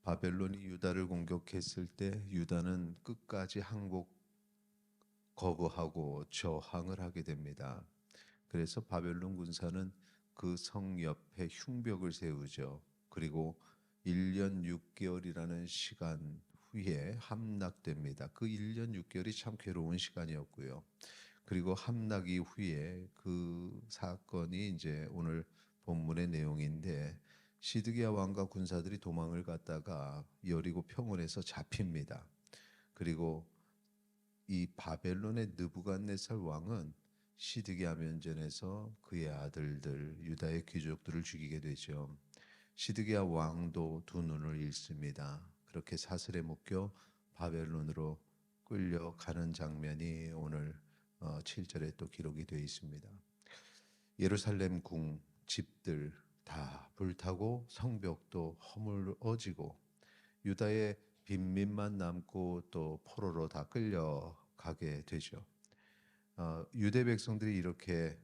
바벨론이 유다를 공격했을 때 유다는 끝까지 항복 거부하고 저항을 하게 됩니다. 그래서 바벨론 군사는 그 성 옆에 흉벽을 세우죠. 그리고 1년 6개월이라는 시간 후에 함락됩니다. 그 1년 6개월이 참 괴로운 시간이었고요. 그리고 함락 이후에 그 사건이 이제 오늘 본문의 내용인데 시드기야 왕과 군사들이 도망을 갔다가 여리고 평원에서 잡힙니다. 그리고 이 바벨론의 느부갓네살 왕은 시드기야 면전에서 그의 아들들 유다의 귀족들을 죽이게 되죠. 시드기야 왕도 두 눈을 잃습니다. 그렇게 사슬에 묶여 바벨론으로 끌려가는 장면이 오늘 7절에 또 기록이 되어 있습니다. 예루살렘 궁 집들 다 불타고 성벽도 허물어지고 유다의 빈민만 남고 또 포로로 다 끌려가게 되죠. 유대 백성들이 이렇게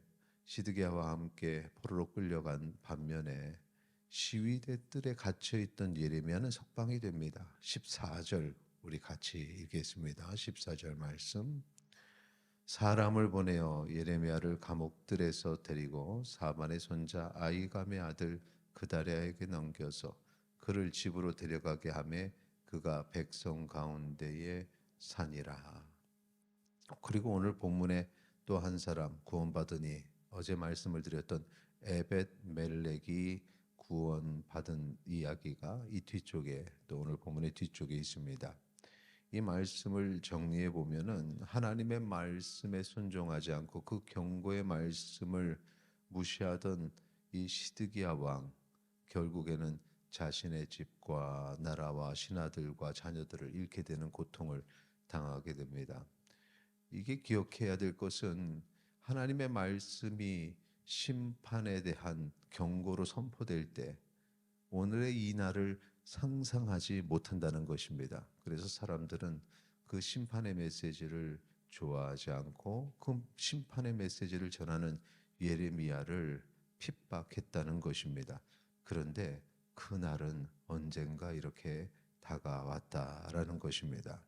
시드기야와 함께 포로로 끌려간 반면에 시위대 뜰에 갇혀 있던 예레미야는 석방이 됩니다. 14절 우리 같이 읽겠습니다. 14절 말씀. 사람을 보내어 예레미야를 감옥들에서 데리고 사반의 손자 아이감의 아들 그다랴에게 넘겨서 그를 집으로 데려가게 하매 그가 백성 가운데에 사니라. 그리고 오늘 본문에 또 한 사람 구원받으니 어제 말씀을 드렸던 에벳 멜렉이 구원받은 이야기가 이 뒤쪽에 또 오늘 본문의 뒤쪽에 있습니다. 이 말씀을 정리해 보면은 하나님의 말씀에 순종하지 않고 그 경고의 말씀을 무시하던 이 시드기야 왕 결국에는 자신의 집과 나라와 신하들과 자녀들을 잃게 되는 고통을 당하게 됩니다. 이게 기억해야 될 것은 하나님의 말씀이 심판에 대한 경고로 선포될 때 오늘의 이 날을 상상하지 못한다는 것입니다. 그래서 사람들은 그 심판의 메시지를 좋아하지 않고 그 심판의 메시지를 전하는 예레미야를 핍박했다는 것입니다. 그런데 그 날은 언젠가 이렇게 다가왔다라는 것입니다.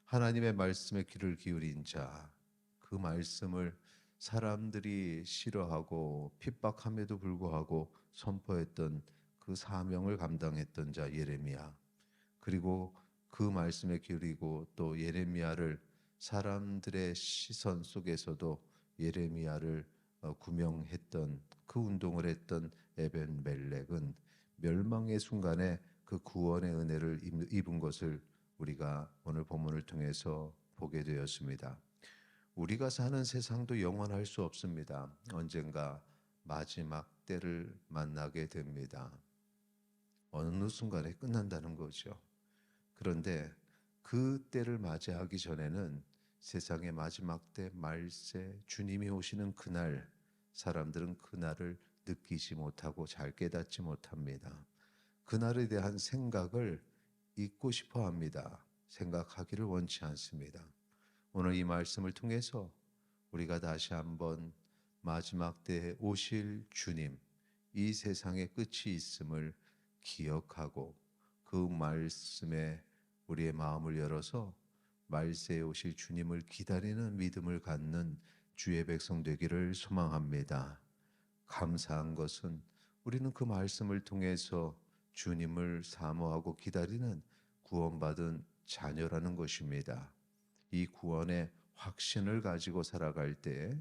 하나님의 말씀에 귀를 기울인 자, 그 말씀을 사람들이 싫어하고 핍박함에도 불구하고 선포했던 그 사명을 감당했던 자 예레미야, 그리고 그 말씀에 기울이고 또 예레미야를 사람들의 시선 속에서도 예레미야를 구명했던 그 운동을 했던 에벤 멜렉은 멸망의 순간에 그 구원의 은혜를 입은 것을 우리가 오늘 본문을 통해서 보게 되었습니다. 우리가 사는 세상도 영원할 수 없습니다. 언젠가 마지막 때를 만나게 됩니다. 어느 순간에 끝난다는 거죠. 그런데 그 때를 맞이하기 전에는 세상의 마지막 때 말세 주님이 오시는 그날 사람들은 그날을 느끼지 못하고 잘 깨닫지 못합니다. 그날에 대한 생각을 잊고 싶어 합니다. 생각하기를 원치 않습니다. 오늘 이 말씀을 통해서 우리가 다시 한번 마지막 때에 오실 주님, 이 세상의 끝이 있음을 기억하고 그 말씀에 우리의 마음을 열어서 말세에 오실 주님을 기다리는 믿음을 갖는 주의 백성 되기를 소망합니다. 감사한 것은 우리는 그 말씀을 통해서 주님을 사모하고 기다리는 구원받은 자녀라는 것입니다. 이 구원의 확신을 가지고 살아갈 때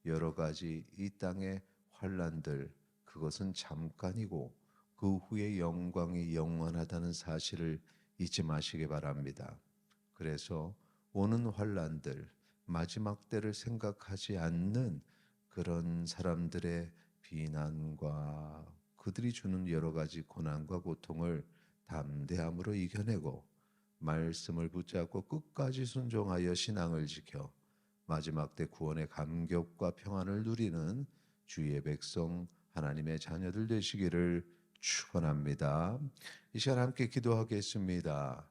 여러 가지 이 땅의 환난들 그것은 잠깐이고 그 후의 영광이 영원하다는 사실을 잊지 마시기 바랍니다. 그래서 오는 환난들 마지막 때를 생각하지 않는 그런 사람들의 비난과 그들이 주는 여러 가지 고난과 고통을 담대함으로 이겨내고 말씀을 붙잡고 끝까지 순종하여 신앙을 지켜 마지막 때 구원의 감격과 평안을 누리는 주의 백성 하나님의 자녀들 되시기를 축원합니다. 이 시간 함께 기도하겠습니다.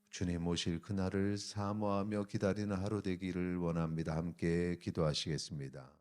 주님 오실 그날을 사모하며 기다리는 하루 되기를 원합니다. 함께 기도하시겠습니다.